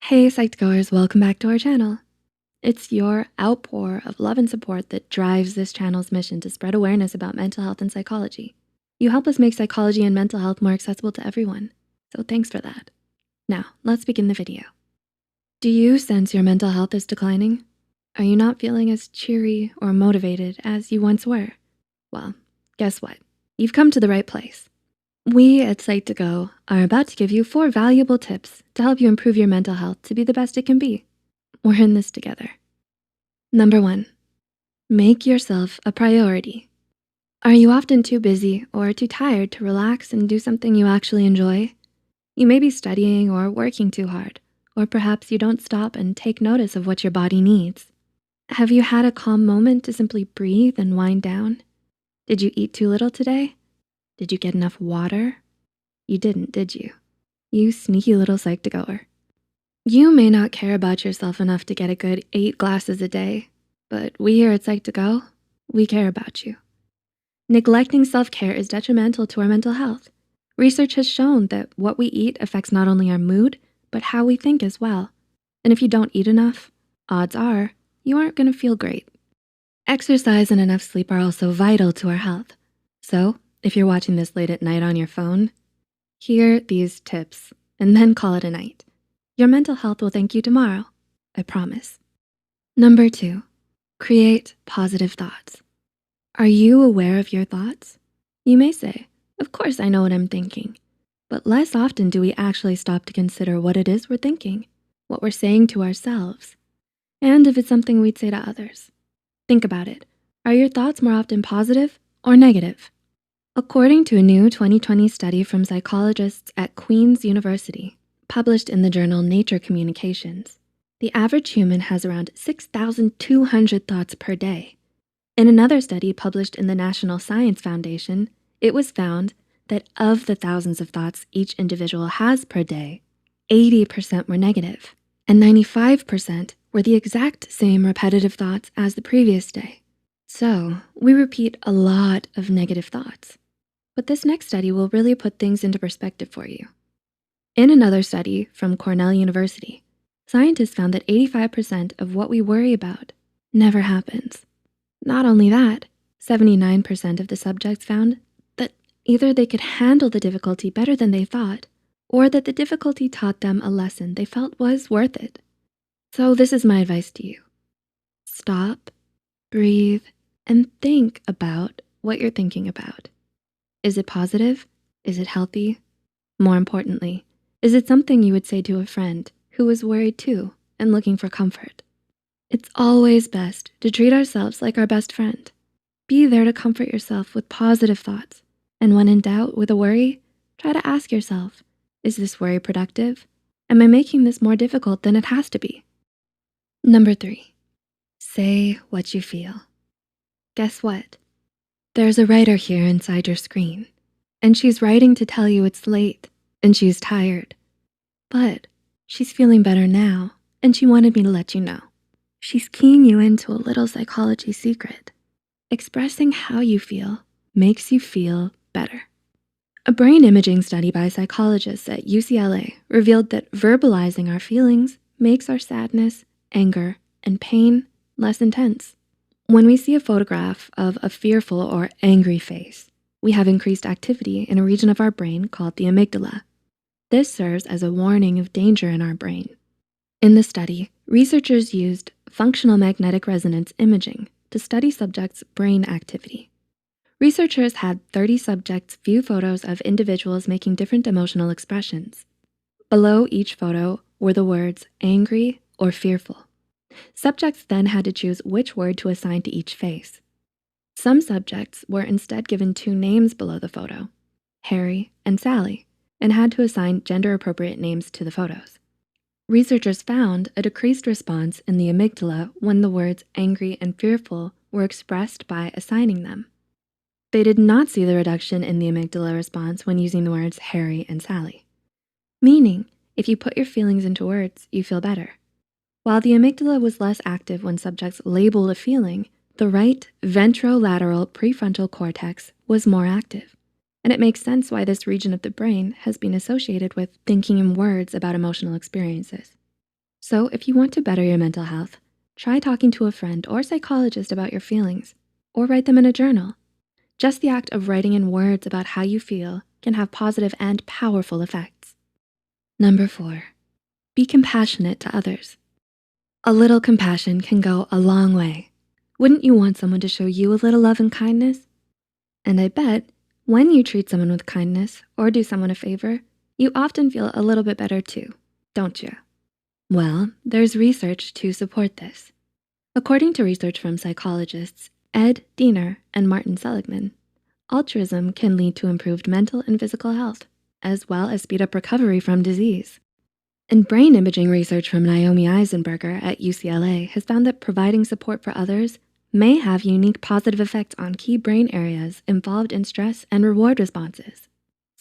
Hey Psych2Goers, welcome back to our channel. It's your outpour of love and support that drives this channel's mission to spread awareness about mental health and psychology. You help us make psychology and mental health more accessible to everyone, so thanks for that. Now, let's begin the video. Do you sense your mental health is declining? Are you not feeling as cheery or motivated as you once were? Well, guess what? You've come to the right place. We at Psych2Go are about to give you 4 valuable tips to help you improve your mental health to be the best it can be. We're in this together. Number 1, make yourself a priority. Are you often too busy or too tired to relax and do something you actually enjoy? You may be studying or working too hard, or perhaps you don't stop and take notice of what your body needs. Have you had a calm moment to simply breathe and wind down? Did you eat too little today? Did you get enough water? You didn't, did you? You sneaky little Psych2Goer. You may not care about yourself enough to get a good 8 glasses a day, but we here at Psych2Go, we care about you. Neglecting self-care is detrimental to our mental health. Research has shown that what we eat affects not only our mood, but how we think as well. And if you don't eat enough, odds are you aren't gonna feel great. Exercise and enough sleep are also vital to our health. So if you're watching this late at night on your phone, hear these tips and then call it a night. Your mental health will thank you tomorrow, I promise. Number 2, create positive thoughts. Are you aware of your thoughts? You may say, of course I know what I'm thinking, but less often do we actually stop to consider what it is we're thinking, what we're saying to ourselves, and if it's something we'd say to others. Think about it. Are your thoughts more often positive or negative? According to a new 2020 study from psychologists at Queen's University, published in the journal Nature Communications, the average human has around 6,200 thoughts per day. In another study published in the National Science Foundation, it was found that of the thousands of thoughts each individual has per day, 80% were negative, and 95% were the exact same repetitive thoughts as the previous day. So we repeat a lot of negative thoughts. But this next study will really put things into perspective for you. In another study from Cornell University, scientists found that 85% of what we worry about never happens. Not only that, 79% of the subjects found that either they could handle the difficulty better than they thought, or that the difficulty taught them a lesson they felt was worth it. So this is my advice to you. Stop, breathe, and think about what you're thinking about. Is it positive? Is it healthy? More importantly, is it something you would say to a friend who is worried too and looking for comfort? It's always best to treat ourselves like our best friend. Be there to comfort yourself with positive thoughts. And when in doubt with a worry, try to ask yourself, is this worry productive? Am I making this more difficult than it has to be? Number 3, say what you feel. Guess what? There's a writer here inside your screen, and she's writing to tell you it's late and she's tired. But she's feeling better now, and she wanted me to let you know. She's keying you into a little psychology secret. Expressing how you feel makes you feel better. A brain imaging study by psychologists at UCLA revealed that verbalizing our feelings makes our sadness, anger, and pain less intense. When we see a photograph of a fearful or angry face, we have increased activity in a region of our brain called the amygdala. This serves as a warning of danger in our brain. In the study, researchers used functional magnetic resonance imaging to study subjects' brain activity. Researchers had 30 subjects view photos of individuals making different emotional expressions. Below each photo were the words angry or fearful. Subjects then had to choose which word to assign to each face. Some subjects were instead given 2 names below the photo, Harry and Sally, and had to assign gender-appropriate names to the photos. Researchers found a decreased response in the amygdala when the words angry and fearful were expressed by assigning them. They did not see the reduction in the amygdala response when using the words Harry and Sally, meaning if you put your feelings into words, you feel better. While the amygdala was less active when subjects labeled a feeling, the right ventrolateral prefrontal cortex was more active. And it makes sense why this region of the brain has been associated with thinking in words about emotional experiences. So if you want to better your mental health, try talking to a friend or psychologist about your feelings, or write them in a journal. Just the act of writing in words about how you feel can have positive and powerful effects. Number 4, be compassionate to others. A little compassion can go a long way. Wouldn't you want someone to show you a little love and kindness? And I bet when you treat someone with kindness or do someone a favor, you often feel a little bit better too, don't you? Well, there's research to support this. According to research from psychologists Ed Diener and Martin Seligman, altruism can lead to improved mental and physical health, as well as speed up recovery from disease. And brain imaging research from Naomi Eisenberger at UCLA has found that providing support for others may have unique positive effects on key brain areas involved in stress and reward responses.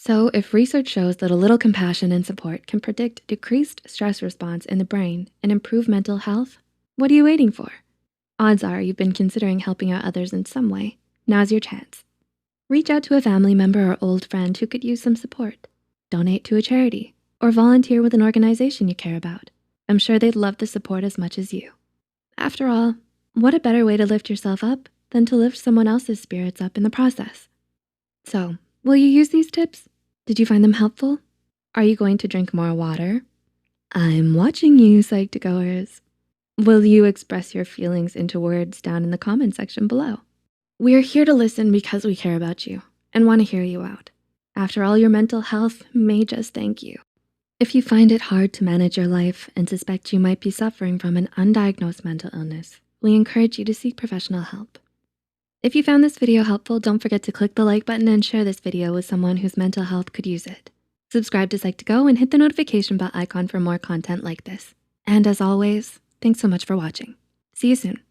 So if research shows that a little compassion and support can predict decreased stress response in the brain and improve mental health, what are you waiting for? Odds are you've been considering helping out others in some way. Now's your chance. Reach out to a family member or old friend who could use some support. Donate to a charity or volunteer with an organization you care about. I'm sure they'd love the support as much as you. After all, what a better way to lift yourself up than to lift someone else's spirits up in the process. So, will you use these tips? Did you find them helpful? Are you going to drink more water? I'm watching you, Psych2Goers. Will you express your feelings into words down in the comment section below? We're here to listen because we care about you and want to hear you out. After all, your mental health may just thank you. If you find it hard to manage your life and suspect you might be suffering from an undiagnosed mental illness, we encourage you to seek professional help. If you found this video helpful, don't forget to click the like button and share this video with someone whose mental health could use it. Subscribe to Psych2Go and hit the notification bell icon for more content like this. And as always, thanks so much for watching. See you soon.